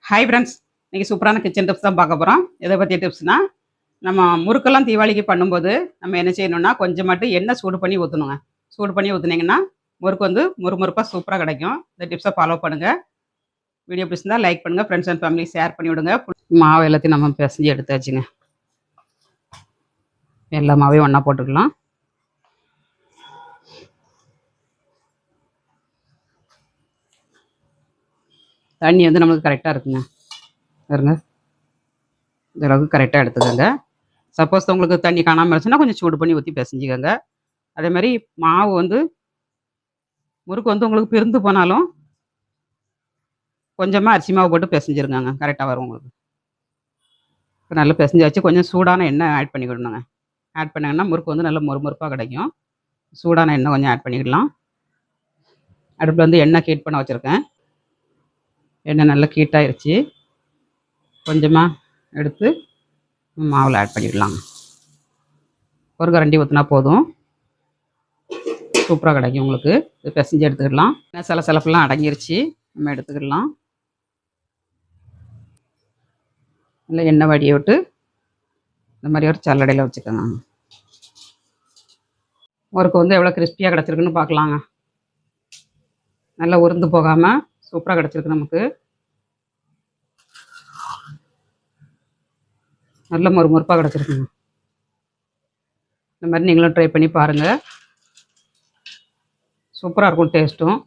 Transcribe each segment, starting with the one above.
Hi friends, இன்றைக்கி சூப்பரான kitchen tips தான் பார்க்க போகிறோம். எதை பற்றி டிப்ஸ்னால், நம்ம முறுக்கெல்லாம் தீபாவளிக்கு பண்ணும்போது நம்ம என்ன செய்யணும்னா கொஞ்சமாட்டு எண்ணெய் சூடு பண்ணி ஊற்றணுங்க. சூடு பண்ணி ஊற்றுனீங்கன்னா முறுக்கு வந்து முறுமுறுப்பாக சூப்பராக கிடைக்கும். இந்த டிப்ஸை ஃபாலோ பண்ணுங்கள். வீடியோ பிடிச்சிருந்தா லைக் பண்ணுங்கள், ஃப்ரெண்ட்ஸ் அண்ட் ஃபேமிலி ஷேர் பண்ணி விடுங்க. மாவு எல்லாத்தையும் நம்ம பிசைஞ்சு எடுத்தாச்சுங்க. எல்லா மாவையும் ஒன்றா போட்டுக்கலாம். தண்ணி வந்து நம்மளுக்கு கரெக்டாக இருக்குங்க. பாருங்க, இந்த அளவுக்கு கரெக்டாக எடுத்துக்கோங்க. சப்போஸ் உங்களுக்கு தண்ணி காணாமல் இருந்துச்சுன்னா கொஞ்சம் சூடு பண்ணி ஊற்றி பிசைஞ்சிக்கோங்க. அதே மாதிரி மாவு வந்து முறுக்கு வந்து உங்களுக்கு பிரிந்து போனாலும் கொஞ்சமாக அரிசி மாவு போட்டு பிசைஞ்சிருங்க, கரெக்டாக வரும் உங்களுக்கு. இப்போ நல்லா பிசைஞ்சாச்சு. கொஞ்சம் சூடான எண்ணெய் ஆட் பண்ணிக்கிடணுங்க. ஆட் பண்ணிங்கன்னா முறுக்கு வந்து நல்லா மொறுமொறுப்பாக கிடைக்கும். சூடான எண்ணெய் கொஞ்சம் ஆட் பண்ணிக்கிடலாம். அடுப்பில் வந்து எண்ணெய் ஹீட் பண்ண வச்சுருக்கேன். எண்ணெய் நல்லா ஹீட் ஆயிடுச்சு. கொஞ்சமாக எடுத்து மாவில் ஆட் பண்ணிடலாம். ஒரு கரண்டி ஊற்றினா போதும், சூப்பராக கிடைக்கும் உங்களுக்கு. இது பிசைஞ்சு எடுத்துக்கிடலாம். சலசலப்பெல்லாம் அடங்கிருச்சு, நம்ம எடுத்துக்கிடலாம். நல்லா எண்ணெய் வடியை விட்டு இந்த மாதிரி ஒரு சல்லடையில் வச்சுக்கோங்க. முறுக்கு வந்து எவ்வளோ கிறிஸ்பியாக கிடச்சிருக்குன்னு பார்க்கலாங்க. நல்லா உருந்து போகாமல் சூப்பராக கிடச்சிருக்கு நமக்கு. நல்ல மொறுமொறுப்பாக கிடச்சிருக்குங்க. இந்த மாதிரி நீங்களும் ட்ரை பண்ணி பாருங்கள். சூப்பராக இருக்கும் டேஸ்ட்டும்.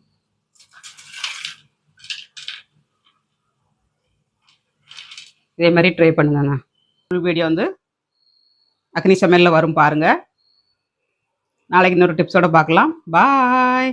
இதே மாதிரி ட்ரை பண்ணுங்கண்ணா. ஃபுல் வீடியோ வந்து அக்னி சமையலில் வரும் பாருங்கள். நாளைக்கு இன்னொரு டிப்ஸோடு பார்க்கலாம். பாய்.